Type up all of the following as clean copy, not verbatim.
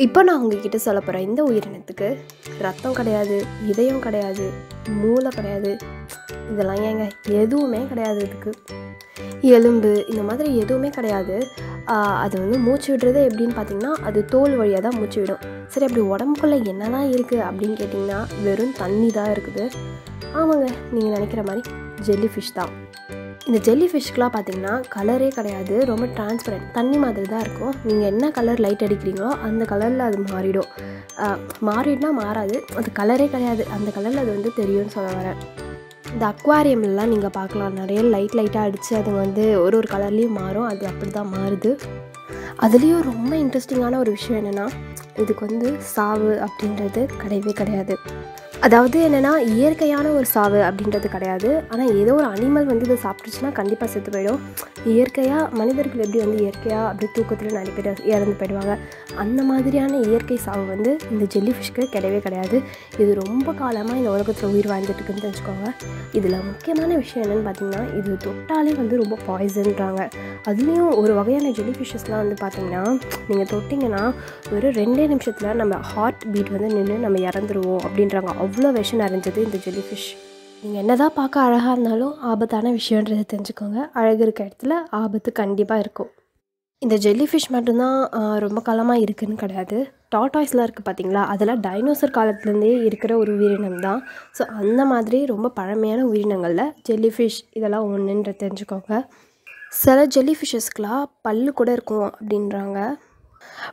இப்போ நான் உங்ககிட்ட சொல்ல போகிறேன் இந்த உயிரினத்துக்கு ரத்தம் கிடையாது, இதயம் கிடையாது, மூளை கிடையாது, இதெல்லாம் ஏங்க எதுவுமே கிடையாது. இதுக்கு எலும்பு இந்த மாதிரி எதுவுமே கிடையாது. அது வந்து மூச்சு விடுறது எப்படின்னு பார்த்தீங்கன்னா அது தோல் வழியாக தான் மூச்சு விடும். சரி, அப்படி உடம்புக்குள்ளே என்னதான் இருக்குது அப்படின்னு கேட்டிங்கன்னா வெறும் தண்ணி தான் இருக்குது. ஆமாங்க, நீங்கள் நினைக்கிற மாதிரி ஜெல்லி ஃபிஷ் தான். இந்த ஜெல்லி ஃபிஷ்க்கெலாம் பார்த்திங்கன்னா கலரே கிடையாது, ரொம்ப டிரான்ஸ்பரண்ட், தண்ணி மாதிரி தான் இருக்கும். நீங்கள் என்ன கலர் லைட் அடிக்கிறீங்களோ அந்த கலரில் அது மாறிடும். மாறிடுனா மாறாது, அது கலரே கிடையாது, அந்த கலரில் அது வந்து தெரியும்னு சொல்ல வரேன். இந்த அக்வாரியம்லாம் நீங்கள் பார்க்கலாம், நிறைய லைட்டாக அடித்து அது வந்து ஒரு கலர்லேயும் மாறும். அது அப்படி தான் மாறுது. அதுலேயும் ரொம்ப இன்ட்ரெஸ்டிங்கான ஒரு விஷயம் என்னென்னா இதுக்கு வந்து சாவு அப்படின்றது கிடையவே கிடையாது. அதாவது என்னென்னா இயற்கையான ஒரு சாவு அப்படின்றது கிடையாது. ஆனால் ஏதோ ஒரு அனிமல் வந்து இதை சாப்பிட்டுச்சுன்னா கண்டிப்பாக செத்து போயிடும். இயற்கையாக மனிதர்கள் எப்படி வந்து இயற்கையாக அப்படி தூக்கத்தில் நிறைய பேர் இறந்து போயிடுவாங்க, அந்த மாதிரியான இயற்கை சாவு வந்து இந்த ஜெல்லி ஃபிஷ்க்கு கிடையவே கிடையாது. இது ரொம்ப காலமாக இந்த உலகத்தில் உயிர் வாழ்ந்துட்டுருக்குன்னு தெரிஞ்சுக்கோங்க. இதில் முக்கியமான விஷயம் என்னென்னு பார்த்திங்கன்னா இது தொட்டாலே வந்து ரொம்ப பாய்சன்றாங்க. அதுலேயும் ஒரு வகையான ஜெல்லி ஃபிஷ்ஷஸ்லாம் வந்து பார்த்திங்கன்னா நீங்கள் தொட்டிங்கன்னா ஒரு 2 நிமிஷத்தில் நம்ம ஹார்ட் பீட் வந்து நின்று நம்ம இறந்துருவோம் அப்படின்றாங்க. அவ்வளோ விஷம் நிறைஞ்சது இந்த ஜெல்லி ஃபிஷ். நீங்கள் என்ன தான் பார்க்க அழகாக இருந்தாலும் ஆபத்தான விஷயன்றதை தெரிஞ்சுக்கோங்க. அழகு இருக்க இடத்துல ஆபத்து கண்டிப்பாக இருக்கும். இந்த ஜெல்லி ஃபிஷ் மட்டும்தான் ரொம்ப காலமாக இருக்குதுன்னு கிடையாது. டாட்டாய்ஸ்லாம் இருக்குது பார்த்தீங்களா, அதெல்லாம் டைனோசர் காலத்துலேருந்தே இருக்கிற ஒரு உயிரினம் தான். ஸோ அந்த மாதிரி ரொம்ப பழமையான உயிரினங்களில் ஜெல்லி ஃபிஷ் இதெல்லாம் ஒன்றுன்ற தெரிஞ்சுக்கோங்க. சில ஜெல்லி ஃபிஷ்ஷஸ்க்கெலாம் பல்லு கூட இருக்கும் அப்படின்றாங்க.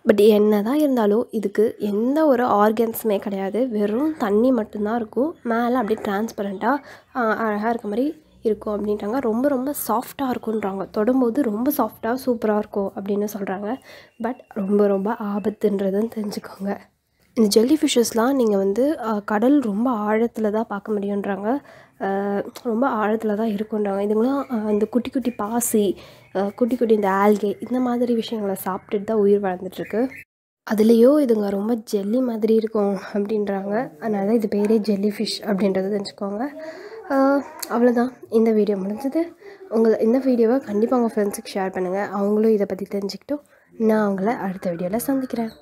பட் என்ன தான் இருந்தாலும் இதுக்கு எந்த ஒரு ஆர்கன்ஸுமே கிடையாது, வெறும் தண்ணி மட்டும்தான் இருக்கும். மேலே அப்படியே டிரான்ஸ்பரண்ட்டாக அழகாக இருக்க மாதிரி இருக்கும் அப்படின்றாங்க. ரொம்ப ரொம்ப சாஃப்டாக இருக்குன்றாங்க, தொடும்போது ரொம்ப சாஃப்டாக சூப்பராக இருக்கும் அப்படின்னு சொல்கிறாங்க. பட் ரொம்ப ரொம்ப ஆபத்துன்றதுன்னு தெரிஞ்சுக்கோங்க. இந்த ஜெல்லி ஃபிஷ்ஷஸ்லாம் நீங்கள் வந்து கடல் ரொம்ப ஆழத்தில் தான் பார்க்க முடியுன்றாங்க. ரொம்ப ஆழத்தில் தான் இருக்குன்றாங்க. இதுங்களாம் இந்த குட்டி குட்டி பாசி, குட்டி குட்டி இந்த ஆல்கே இந்த மாதிரி விஷயங்களை சாப்பிட்டுட்டு தான் உயிர் வாழ்ந்துட்டுருக்கு. அதுலேயோ இதுங்க ரொம்ப ஜெல்லி மாதிரி இருக்கும் அப்படின்றாங்க. அதனால இது பேரே ஜெல்லி ஃபிஷ் அப்படின்றது தெரிஞ்சுக்கோங்க. அவ்வளோதான், இந்த வீடியோ முடிஞ்சது. இந்த வீடியோவை கண்டிப்பாக உங்கள் ஃப்ரெண்ட்ஸுக்கு ஷேர் பண்ணுங்கள், அவங்களும் இதை பற்றி தெரிஞ்சுக்கிட்டோம். நான் அவங்கள அடுத்த வீடியோவில் சந்திக்கிறேன்.